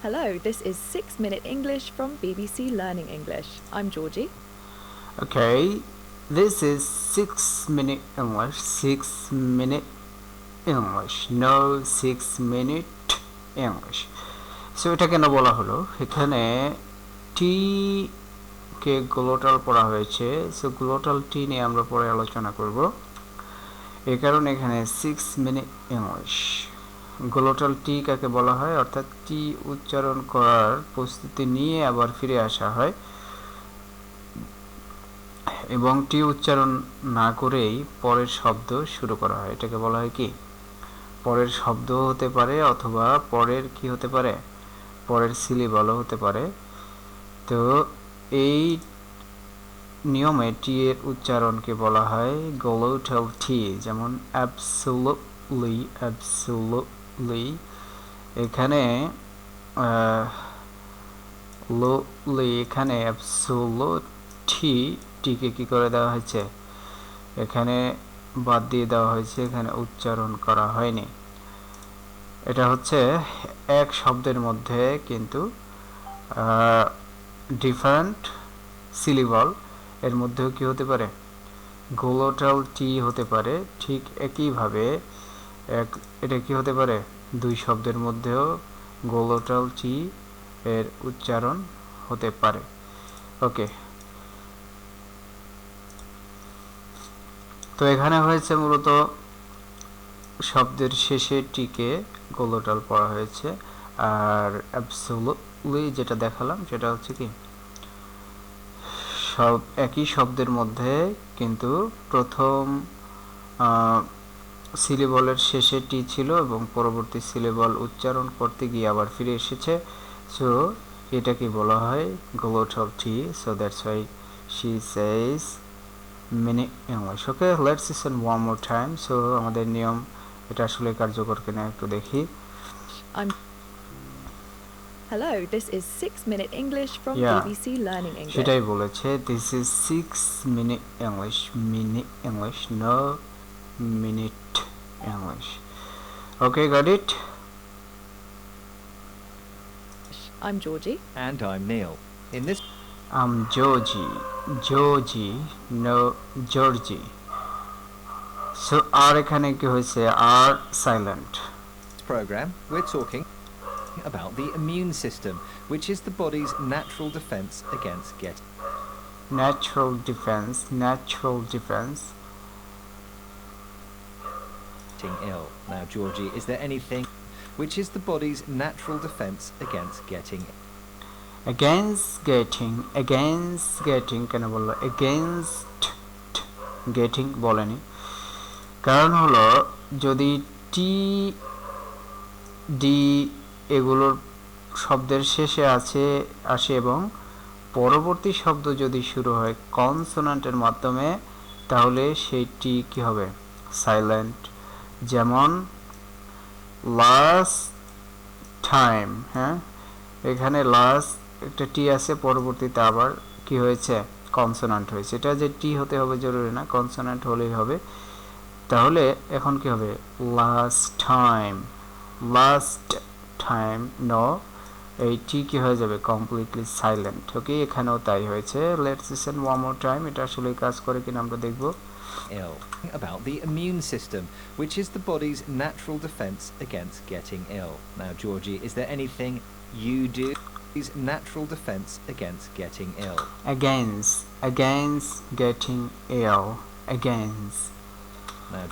Hello, this is 6 Minute English from BBC Learning English. I'm Georgie. Okay, this is 6 minute English. 6 minute English. No 6 minute English. So এটা কেন বলা হলো? এখানে টি কে glottal পড়া হয়েছে। So glottal টি নিয়ে আমরা পরে আলোচনা করব। এই কারণে এখানে 6 minute English. গ্লোটাল টি কাকে বলা হয়? অর্থাৎ টি উচ্চারণ করার প্রস্তুতি নিয়ে আবার ফিরে আসা হয় এবং টি উচ্চারণ না করেই পরের শব্দ শুরু করা হয়। এটাকে বলা হয় কি? পরের শব্দ হতে পারে অথবা পরের কি হতে পারে? পরের সিলেবলও হতে পারে। তো এই নিয়মে টি এর উচ্চারণকে বলা হয় গ্লোটাল টি, যেমন অ্যাবসোলুটলি। এখানে এখানে অ্যাবসোলুট টিকে কি করে দেওয়া হয়েছে? এখানে বাদ দিয়ে দেওয়া হয়েছে, এখানে উচ্চারণ করা হয়নি। এটা হচ্ছে এক শব্দের মধ্যে কিন্তু ডিফারেন্ট সিলেবল, এর মধ্যেও কি হতে পারে? গ্লোটাল টি হতে পারে। ঠিক একইভাবে এটা কি হতে পারে? দুই শব্দের মধ্যেও গ্লোটাল টি এর উচ্চারণ হতে পারে। ওকে, তো এখানে হয়েছে মূলত শব্দের শেষে টিকে গ্লোটাল পড়া হয়েছে। আর অ্যাবসোলুটলি যেটা দেখালাম সেটা হচ্ছে কি, সব একই শব্দের মধ্যে কিন্তু প্রথম সিলেবলের শেষে টি ছিল এবং পরবর্তী সিলেবল উচ্চারণ করতে গিয়ে আবার ফিরে এসেছে। সো এটাকে বলা হয় glottal T. So that's why she says minute English. Okay, let's listen one more time. So আমাদের নিয়ম এটা আসলে কার্যকর কিনা একটু দেখি। Hello, this is 6 Minute English from BBC Learning English. সেটাই বলেছে, this is 6 minute English. Minute English, no minute English. Okay, got it? I'm Georgie. And I'm Neil. In this I'm Georgie, no Georgie. So আর এখানে কি হয়েছে? আর silent. program, we're talking about the immune system, which is the body's natural defense against Natural defense. getting ill. Now, Georgie, is there anything which is the body's natural defense against getting against getting কেন বললো? against getting বলেনি, কারণ হলো যদি T D এগুলোর শব্দের শেষে আসে এবং পরবর্তী শব্দ যদি শুরু হয় কনসোনান্টের মাধ্যমে, তাহলে সেই টি কি হবে? সাইলেন্ট। যেমন লাস্ট টাইম, হ্যাঁ, এখানে লাস্ট একটা টি আছে, পরবর্তীতে আবার কি হয়েছে? কনসোনান্ট হয়েছে। এটা যে টি হতে হবে জরুরি না, কনসোনান্ট হলেই হবে। তাহলে এখন কি হবে? লাস্ট টাইম নো, এই টি কি হয়ে যাবে? Completely silent. ওকে, এখানেও তাই হয়েছে। Let's listen one more time. এটা আসলে কাজ করে কিনা আমরা দেখব। ill. About the immune system, which is the body's natural defense against getting ill. Now, Georgie, is there anything you do is natural defense against getting ill? Against getting ill. Now,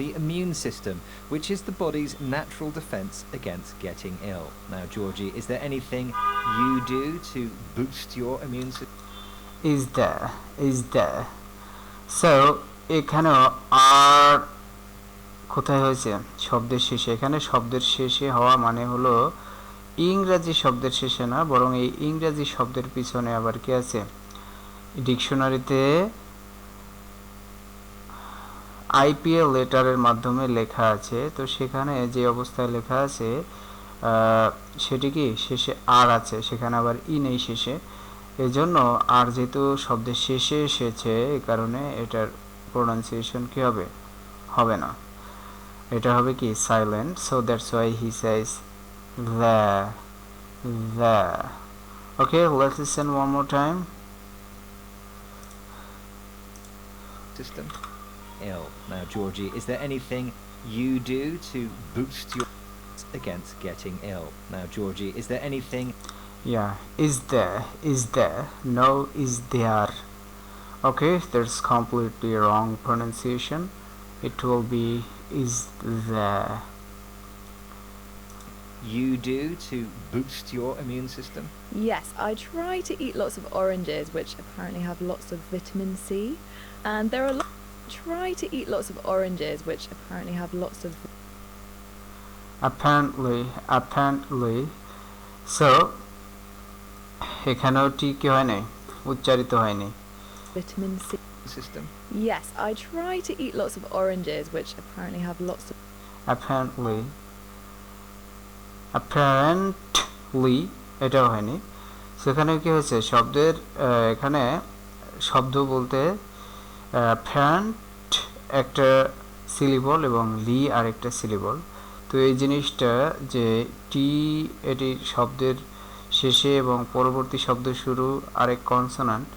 the immune system, which is the body's natural defense against getting ill. Now, Georgie, is there anything you do to boost your immune system? Is there. So এখানেও আর কোথায় হয়েছে? শব্দের শেষে। এখানে শব্দের শেষে হওয়া মানে হলো ইংরেজি শব্দের শেষে না, বরং এই ইংরেজি শব্দের পিছনে আবার কি আছে? ডিকশনারিতে আইপিএল লেটারের মাধ্যমে লেখা আছে। তো সেখানে যে অবস্থায় লেখা আছে সেটি কি? শেষে আর আছে, সেখানে আবার ই নেই শেষে। এজন্য আর যেহেতু শব্দের শেষে এসেছে, এই কারণে এটার প্রোনাউন্সিয়েশন কি হবে? হবে না, এটা হবে কি? Silent. So that's why he Sage there. Okay, let's listen one more time. System. Ill. Now, Georgie, is there anything you do to boost your against getting ill? Now, Georgie, is there anything? Yeah, is there, no, is there. Okay, that's completely wrong pronunciation. It will be is there. You do to boost your immune system? Yes, I try to eat lots of oranges, which apparently have lots of vitamin C. And there are try to eat lots of oranges, which apparently have lots of apparently so এখানেও টি কি হয় নাই, উচ্চারিত হয়নি। vitamin C. System. Yes, I try to eat lots of oranges, which apparently have lots of apparently এটাও হয়নি। সেখানে কি হয়েছে, শব্দের এখানে শব্দ বলতে apparent একটা সিলেবল এবং লি আরেকটা সিলেবল। তো এই জিনিসটা যে টি এটি শব্দের শেষে এবং পরবর্তী শব্দ শুরু আরেক কনসোনান্ট,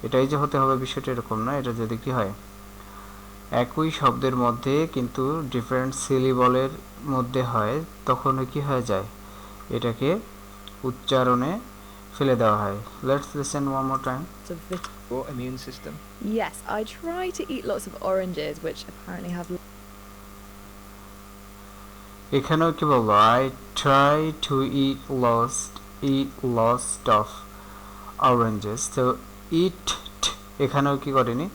এটাই যে হতে হবে বিষয়টা এরকম না। এটা যদি কি হয় একই শব্দের মধ্যে কিন্তু ডিফারেন্ট সিলেবলের মধ্যে হয়, তখন কি হয়ে যায়, এটাকে উচ্চারণে ফেলে দেওয়া হয়। Let's listen one more time. Your immune system. Yes, I try to eat lots of oranges, which apparently have এখানেও কি বলবো, I try to it lost of oranges. তো ইট এখানেও কি করেনি,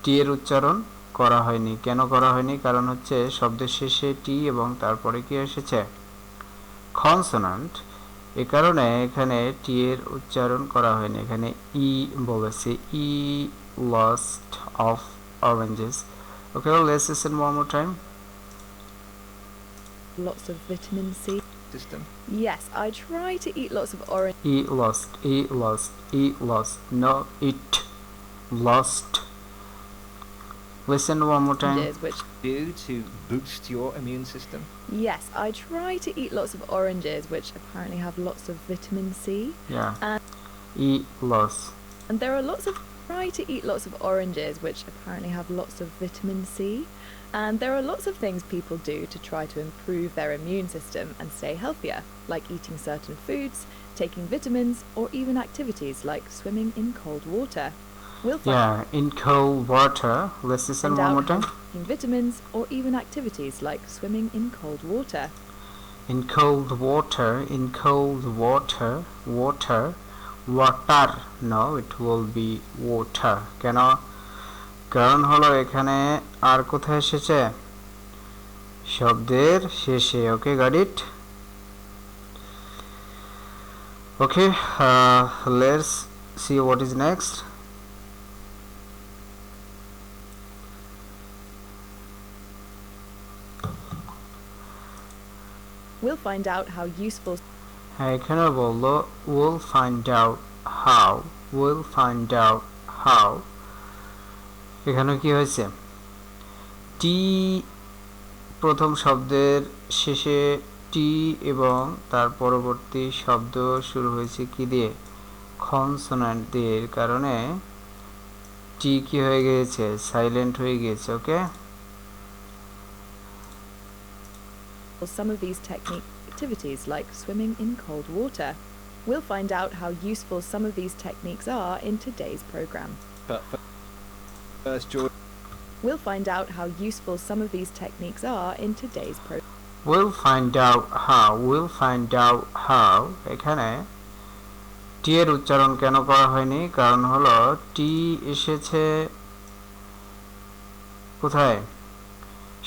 টি এর উচ্চারণ করা হয়নি। কেন করা হয়নি? কারণ হচ্ছে শব্দের শেষে টি এবং তারপরে কি এসেছে, কনসোনান্ট। এ কারণে এখানে টি এর উচ্চারণ করা হয়নি, এখানে ই বলেছে, ই লস্ট of oranges. Okay, let's listen one more time. lots of vitamin C. System. Yes, I try to eat lots of oranges. No, it lost. Listen one more time. Which Do to boost your immune system? yes, I try to eat lots of oranges, which apparently have lots of vitamin C. Yeah. And Loss. and there are lots of try to eat lots of oranges, which apparently have lots of vitamin C. And there are lots of things people do to try to improve their immune system and stay healthier, like eating certain foods, taking vitamins, or even activities like swimming in cold water. We'll find Yeah, in cold water. Let's listen find one out more time. how taking vitamins or even activities like swimming in cold water. In cold water. Water. No, it will be water. কেন? কারণ হলো এখানে আর কোথায় এসেছে, শব্দের শেষে। Okay, got it. Okay, let's see what is next. We'll find out how useful হ্যাঁ, এখানে বললো we'll find out how। এখানে কি হয়েছে, টি প্রথম শব্দের শেষে টি এবং তার পরবর্তী শব্দ শুরু হয়েছে কি দিয়ে, কনসোনান্ট দিয়ে। এর কারণে টি কি হয়ে গিয়েছে, সাইলেন্ট হয়ে গিয়েছে। ওকে, some of these technique activities like swimming in cold water. We'll find out how useful some of these techniques are in today's program. But first, George. We'll find out how useful some of these techniques are in today's program. we'll find out how এখানে টি এর উচ্চারণ কেন করা হয়নি, কারণ হলো টি এসেছে কোথায়,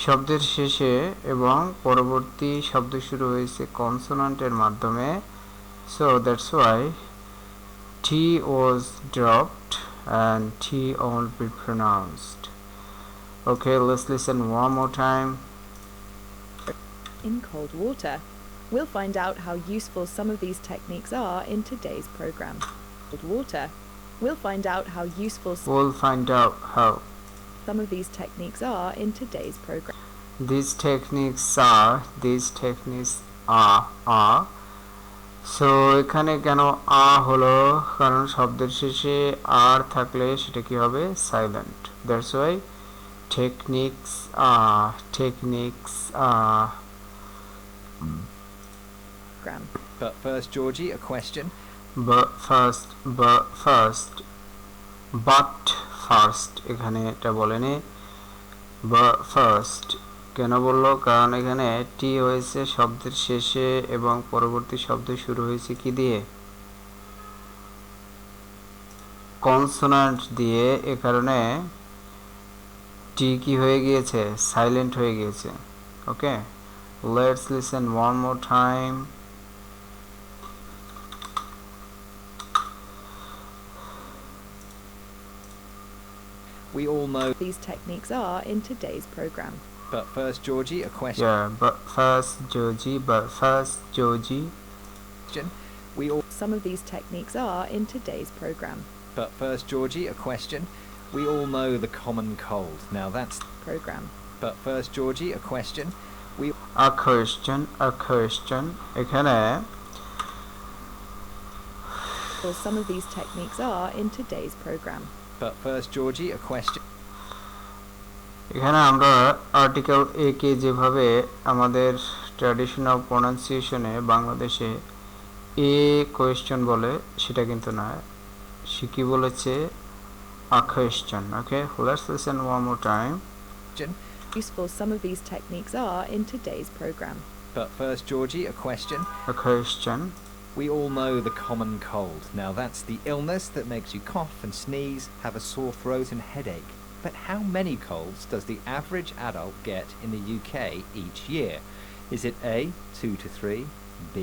শব্দের শেষে এবং পরবর্তী শব্দ শুরু হয়েছে কনসোনান্টের মাধ্যমে। so that's why T was dropped and T won't be pronounced. Okay, let's listen one more time. In cold water. We'll find out how useful some of these techniques are in today's program. Cold water. We'll find out how useful We'll find out how some of these techniques are in today's program. these techniques are so এখানে কেন আ হলো, কারণ শব্দের শেষে আর থাকলে সেটা কি হবে, silent. That's why techniques techniques Gram. But first, Georgie, a question. but first but first এখানে এটা বলেনি, but first কেন বললো, কারণ এখানে টি হয়েছে শব্দের শেষে এবং পরবর্তী শব্দ শুরু হয়েছে কি দিয়ে, কনসোনান্ট দিয়ে। এ কারণে টি কি হয়ে গিয়েছে, সাইলেন্ট হয়ে গিয়েছে। Okay, let's listen one more time. We all know. These techniques are in today's program. But first, Georgie, a question. Yeah, but first Georgie. We all. Some of these techniques are in today's program. But first, Georgie, a question. We all know the common cold. Now that's. Program. But first, Georgie, a question. We. A question. এখানে Well, some of these techniques are in today's program. But first, Georgie, a question. এখানে আমরা article a কে যেভাবে আমাদের traditional প্রনাউন্সিয়েশনে বাংলাদেশে a question বলে, সেটা কিন্তু না, সে কি বলেছে, a question. Okay, let's listen one more time. Useful. Some of these techniques are in today's program. But first, Georgie, a question. A question. We all know the common cold. Now that's the illness that makes you cough and sneeze, have a sore throat and headache. But how many colds does the average adult get in the UK each year? Is it A, 2 to 3, B,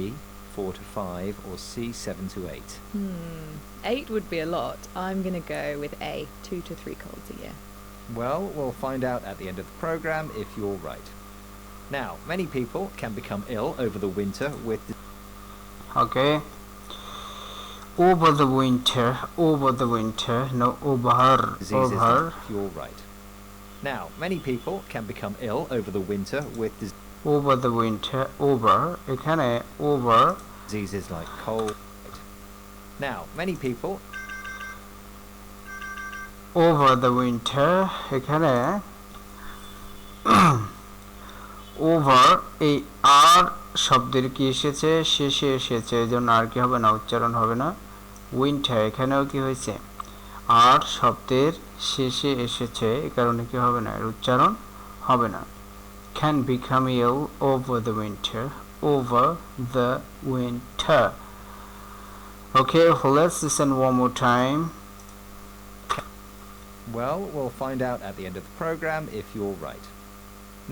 4 to 5, or C, 7 to 8? 8 would be a lot. I'm going to go with A, 2 to 3 colds a year. Well, we'll find out at the end of the program if you're right. Now, many people can become ill over the winter with. Okay. Over the winter, no over, Diseases. over. If you're right. Now, many people can become ill over the winter with Over the winter, over, এখানে over, diseases like cold. Now, many people over the winter, এখানে over, এই আর শব্দের কি এসেছে, শেষে এসেছে, এজন্য আর কি হবে না, উচ্চারণ হবে না। উইন্টার এখানেও কি হয়েছে, আর শব্দের শেষে এসেছে, এই কারণে কি হবে না, এর উচ্চারণ হবে না। Can become ill over the winter, over the winter. Okay, let's listen one more time. Well, we'll find out at the end of the program if you're right.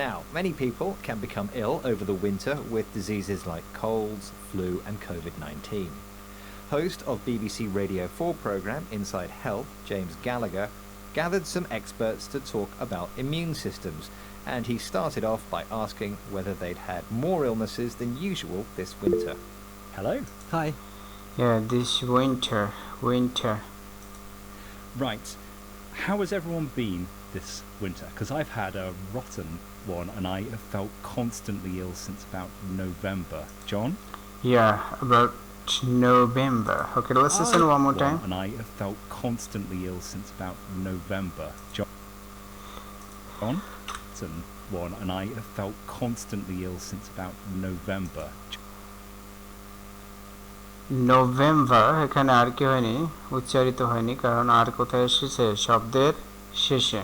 Now, many people can become ill over the winter with diseases like colds, flu, and COVID-19. Host of BBC Radio 4 program Inside Health, James Gallagher, gathered some experts to talk about immune systems, and he started off by asking whether they'd had more illnesses than usual this winter. Hello. Hi. Yeah, this winter. Right. How has everyone been this winter? Because I've had a rotten one and I have felt constantly ill since about November. John? Yeah, about November. Okay, let's listen one more time. And I have felt constantly ill since about November. John? One and I have felt constantly ill since about November. November এখানে আর কি হয়নি, উচ্চারিত হয়নি, কারণ আর কোথায় এসেছে, শব্দের শেষে।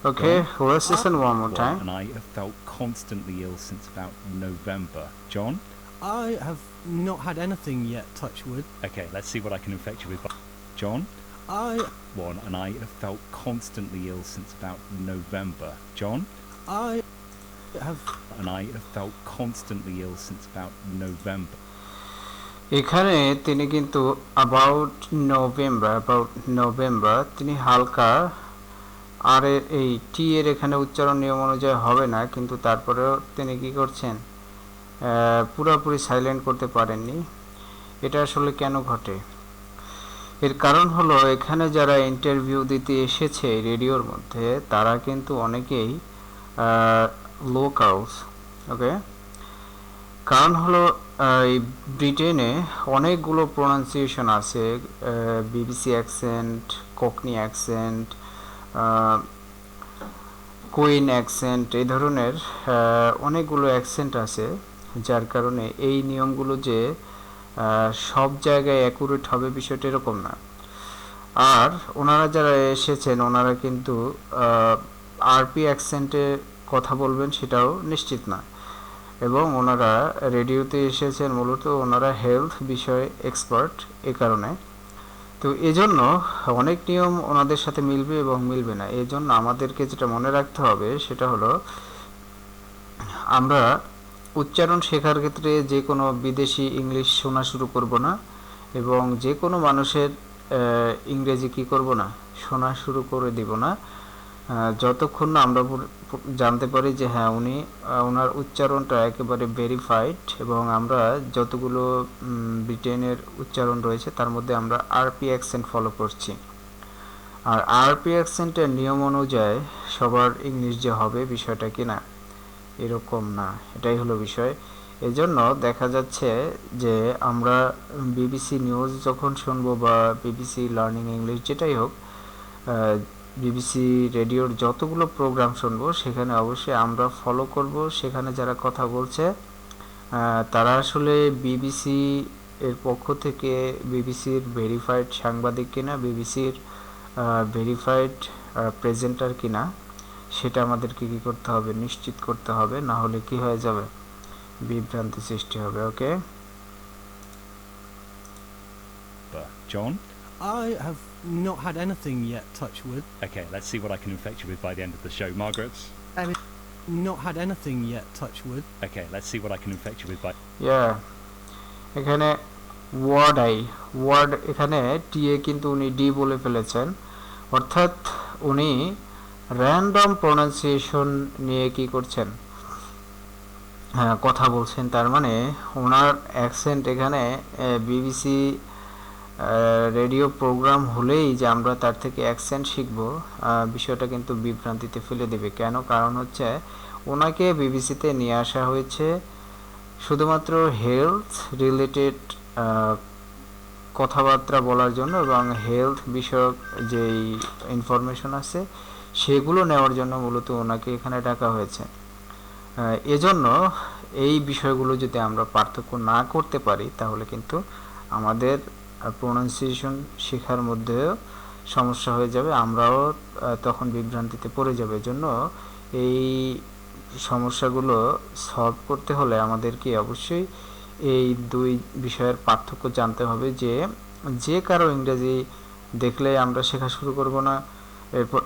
Okay, let's listen one more time. And I have felt constantly ill since about November. John? I have not had anything yet, touch wood. Okay, let's see what I can infect you with. John? And I have felt constantly ill since about November. John? And I have felt constantly ill since about November. এখানে তিনি কিন্তু about November তিনি হালকা আর এই টি এর এখানে উচ্চারণ নিয়ম অনুযায়ী হবে না, কিন্তু তারপরেও তিনি কি করছেন, পুরোপুরি সাইলেন্ট করতে পারেননি। এটা আসলে কেন ঘটে, এর কারণ হলো এখানে যারা ইন্টারভিউ দিতে এসেছে রেডিওর মধ্যে, তারা কিন্তু অনেকেই লোকালস। ওকে, কারণ হলো এই ব্রিটেনে অনেকগুলো প্রোনাউন্সিয়েশন আছে, BBC accent, cockney accent, queen accent, এই ধরনের অনেকগুলো অ্যাকসেন্ট আছে, যার কারণে এই নিয়মগুলো যে সব জায়গায় অ্যাকুরেট হবে বিষয়টা এরকম না। আর ওনারা যারা এসেছেন ওনারা কিন্তু আরপি অ্যাকসেন্টে কথা বলবেন সেটাও নিশ্চিত না, এবং ওনারা রেডিওতে এসেছেন মূলত ওনারা হেলথ বিষয়ে এক্সপার্ট, এ কারণে তো এজন্য অনেক নিয়ম ওনাদের সাথে মিলবে এবং মিলবে না। এজন্য আমাদেরকে যেটা মনে রাখতে হবে সেটা হলো আমরা উচ্চারণ শেখার ক্ষেত্রে যে কোনো বিদেশি ইংলিশ শোনা শুরু করব না, এবং যে কোনো মানুষের ইংরেজি কি করব না, শোনা শুরু করে দিব না যতক্ষণ না আমরা জানতে পারি যে হ্যাঁ উনি ওনার উচ্চারণটা একেবারে ভেরিফাইড, এবং আমরা যতগুলো ব্রিটেনের উচ্চারণ রয়েছে তার মধ্যে আমরা আরপি অ্যাকসেন্ট ফলো করছি। আর আরপি অ্যাকসেন্টের নিয়ম অনুযায়ী সবার ইংলিশ যে হবে বিষয়টা কি না, এরকম না, এটাই হলো বিষয়। এজন্য দেখা যাচ্ছে যে আমরা বিবিসি নিউজ যখন শুনবো বা বিবিসি লার্নিং ইংলিশ যেটাই হোক, বিবিসি রেডিওর যতগুলো প্রোগ্রাম শুনবো সেখানে অবশ্যই আমরা ফলো করব সেখানে যারা কথা বলছে তারা আসলে বিবিসি এর পক্ষ থেকে বিবিসির ভেরিফাইড সাংবাদিক কিনা, বিবিসির ভেরিফাইড প্রেজেন্টার কিনা, সেটা আমাদেরকে কি করতে হবে, নিশ্চিত করতে হবে, না হলে কি হয়ে যাবে, বিভ্রান্তি সৃষ্টি হবে। ওকে, John? I have not had anything yet, touch wood. Okay, let's see what I can infect you with by the end of the show. Margaret? Not had anything yet, touch wood. Okay, let's see what I can infect you with by... এখানে word এখানে TA কিন্তু উনি D বলে ফেলেছেন, অর্থাৎ উনি random pronunciation নিয়ে কি করছেন, কথা বলছেন। তার মানে ওনার অ্যাকসেন্ট এখানে বিবিসি রেডিও প্রোগ্রাম হলেই যে আমরা তার থেকে অ্যাকসেন্ট শিখব বিষয়টা কিন্তু বিভ্রান্তিতে ফেলে দেবে। কেন? কারণ হচ্ছে ওনাকে বিবিসিতে নিয়ে আসা হয়েছে শুধুমাত্র হেলথ রিলেটেড কথাবার্তা বলার জন্য, এবং হেলথ বিষয়ক যেই ইনফরমেশন আছে সেগুলো নেওয়ার জন্য মূলত ওনাকে এখানে ডাকা হয়েছে। এজন্য এই বিষয়গুলো যদি আমরা পার্থক্য না করতে পারি তাহলে কিন্তু আমাদের প্রোনাউন্সিয়েশন শেখার মধ্যেও সমস্যা হয়ে যাবে, আমরাও তখন বিভ্রান্তিতে পড়ে যাবে। এজন্য এই সমস্যাগুলো সলভ করতে হলে আমাদেরকে অবশ্যই এই দুই বিষয়ের পার্থক্য জানতে হবে, যে কারো ইংরেজি দেখলে আমরা শেখা শুরু করব না, এরপর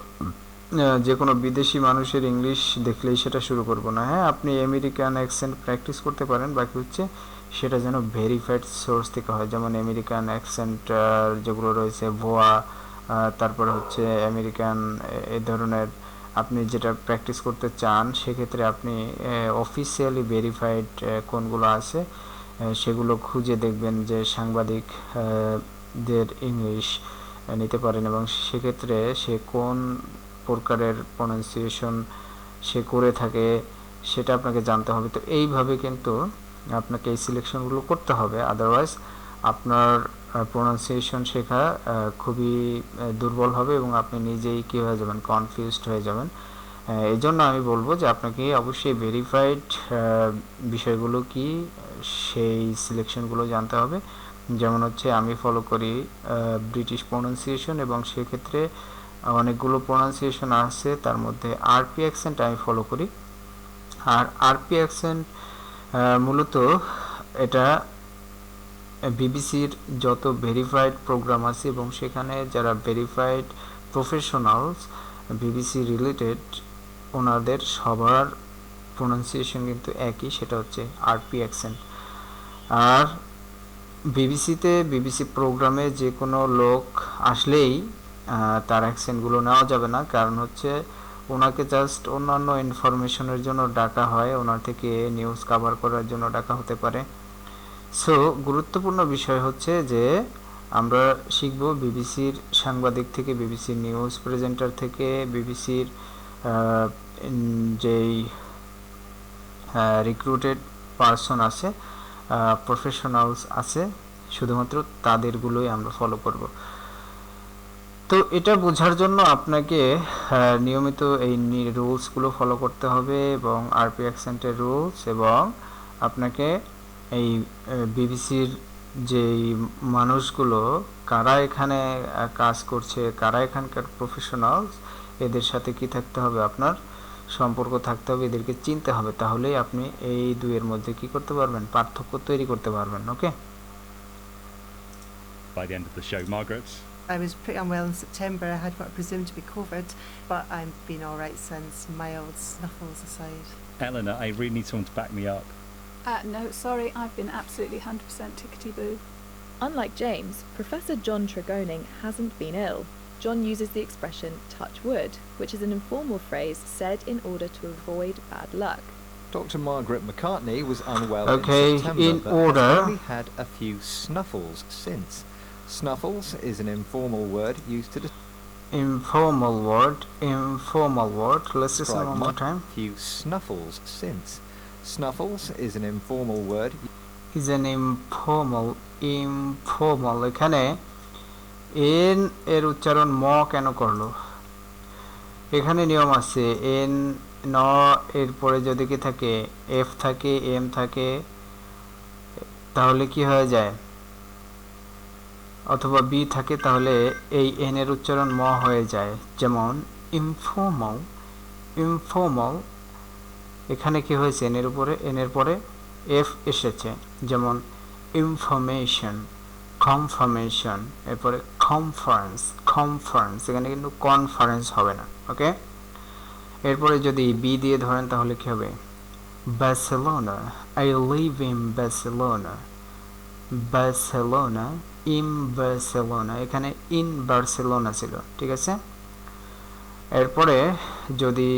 যে কোনো বিদেশি মানুষের ইংলিশ দেখলেই সেটা শুরু করব না। হ্যাঁ, আপনি আমেরিকান অ্যাকসেন্ট প্র্যাকটিস করতে পারেন, বাকি হচ্ছে সেটা যেন ভেরিফাইড সোর্স থেকে হয়। যেমন আমেরিকান অ্যাকসেন্ট যেগুলো রয়েছে, ভোয়া, তারপরে হচ্ছে আমেরিকান, এই ধরনের আপনি যেটা প্র্যাকটিস করতে চান সেক্ষেত্রে আপনি অফিসিয়ালি ভেরিফাইড কোনগুলো আছে সেগুলো খুঁজে দেখবেন যে সাংবাদিকদের ইংলিশ নিতে পারেন, এবং সেক্ষেত্রে সে কোন প্রকারের প্রোনাউন্সিয়েশন সে করে থাকে সেটা আপনাকে জানতে হবে। তো এইভাবে কিন্তু আপনাকে এই সিলেকশনগুলো করতে হবে, আদারওয়াইজ আপনার প্রোনাউন্সিয়েশন শেখা খুবই দুর্বল হবে এবং আপনি নিজেই কী হয়ে যাবেন, কনফিউজড হয়ে যাবেন। এই জন্য আমি বলবো যে আপনাকে অবশ্যই ভেরিফাইড বিষয়গুলো কি সেই সিলেকশনগুলো জানতে হবে। যেমন হচ্ছে আমি ফলো করি ব্রিটিশ প্রোনাউন্সিয়েশন, এবং সেক্ষেত্রে অনেকগুলো প্রোনাউন্সিয়েশন আছে, তার মধ্যে আরপি অ্যাকসেন্ট আমি ফলো করি। আর আরপি অ্যাকসেন্ট মূলত এটা বিবিসির যত ভেরিফাইড প্রোগ্রাম আছে এবং সেখানে যারা ভেরিফাইড প্রফেশনালস বিবিসি রিলেটেড ওনাদের সবার প্রোনাউন্সিয়েশন কিন্তু একই, সেটা হচ্ছে আরপি অ্যাকসেন্ট। আর বিবিসি প্রোগ্রামে যে কোনো লোক আসলেই তার অ্যাকসেন্টগুলো নেওয়া যাবে না, কারণ হচ্ছে ওনাকে জাস্ট অন্যান্য ইনফরমেশনের জন্য ডাকা হয়, ওনার থেকে নিউজ কভার করার জন্য ডাকা হতে পারে। সো গুরুত্বপূর্ণ বিষয় হচ্ছে যে আমরা শিখব বিবিসির সাংবাদিক থেকে, বিবিসির নিউজ প্রেজেন্টার থেকে, বিবিসির যেই রিক্রুটেড পারসন আছে প্রফেশনালস আছে, শুধুমাত্র তাদেরগুলোই আমরা ফলো করব। তো এটা বোঝার জন্য আপনাকে নিয়মিত এই রুলসগুলো ফলো করতে হবে এবং আরপি অ্যাকসেন্টের রুলস, এবং আপনাকে এই বিবিসির যেই মানুষগুলো কারা এখানে কাজ করছে, কারা এখানকার প্রফেশনালস, এদের সাথে কি থাকতে হবে, আপনার সম্পর্ক থাকতে হবে, এদেরকে চিনতে হবে, তাহলেই আপনি এই দুইয়ের মধ্যে কি করতে পারবেন, পার্থক্য তৈরি করতে পারবেন। ওকে, By the end of the show, Margaret. I was pretty unwell in September. I had what I presumed to be COVID, but I've been all right since, mild snuffles aside. Eleanor, I really need someone to back me up. No, sorry, I've been absolutely 100% tickety-boo. Unlike James, Professor John Tregoning hasn't been ill. John uses the expression touch wood, which is an informal phrase said in order to avoid bad luck. Dr. Margaret McCartney was unwell Okay, in September, in but order. has only had a few snuffles since. Snuffles is an informal word used to informal word. Let's listen describe one more time. few snuffles since. Snuffles is an informal word Is an informal. এখানে N এর উচ্চারণ ম কেন করলো? এখানে নিয়ম আছে, N ন এরপরে যদি কি থাকে, এফ থাকে, এম থাকে, তাহলে কি হয়ে যায়, অথবা বি থাকে, তাহলে এই এন এর উচ্চারণ ম হয়ে যায়। যেমন ইনফর্মাল, এখানে কি হয়েছে, এন এর পরে এফ এসেছে। যেমন ইনফরমেশন, কনফার্মেশন, এরপরে কনফারেন্স, এখানে কিন্তু কনফারেন্স হবে না। ওকে, এরপরে যদি বি দিয়ে ধরেন তাহলে কি হবে, Barcelona, I live in Barcelona, in Barcelona, এখানে ইন বার্সেলোনা ছিল, ঠিক আছে। এরপরে যদি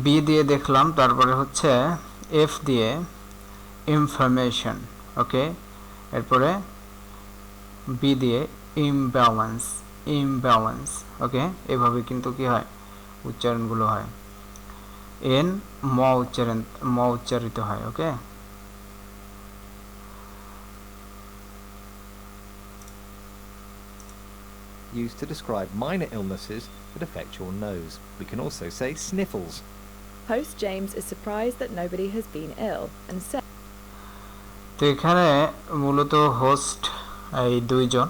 বি দিয়ে দেখলাম, তারপরে হচ্ছে এফ দিয়ে ইনফরমেশন, ওকে, এরপরে বি দিয়ে ইমব্যালেন্স, ওকে, এভাবে কিন্তু কি হয়, উচ্চারণগুলো হয়। এন ম উচ্চারিত হয়। ওকে, used to describe minor illnesses that affect your nose. We can also say sniffles. Host James is surprised that nobody has been ill and says, তো এখানে মূলত হোস্ট এই দুইজন,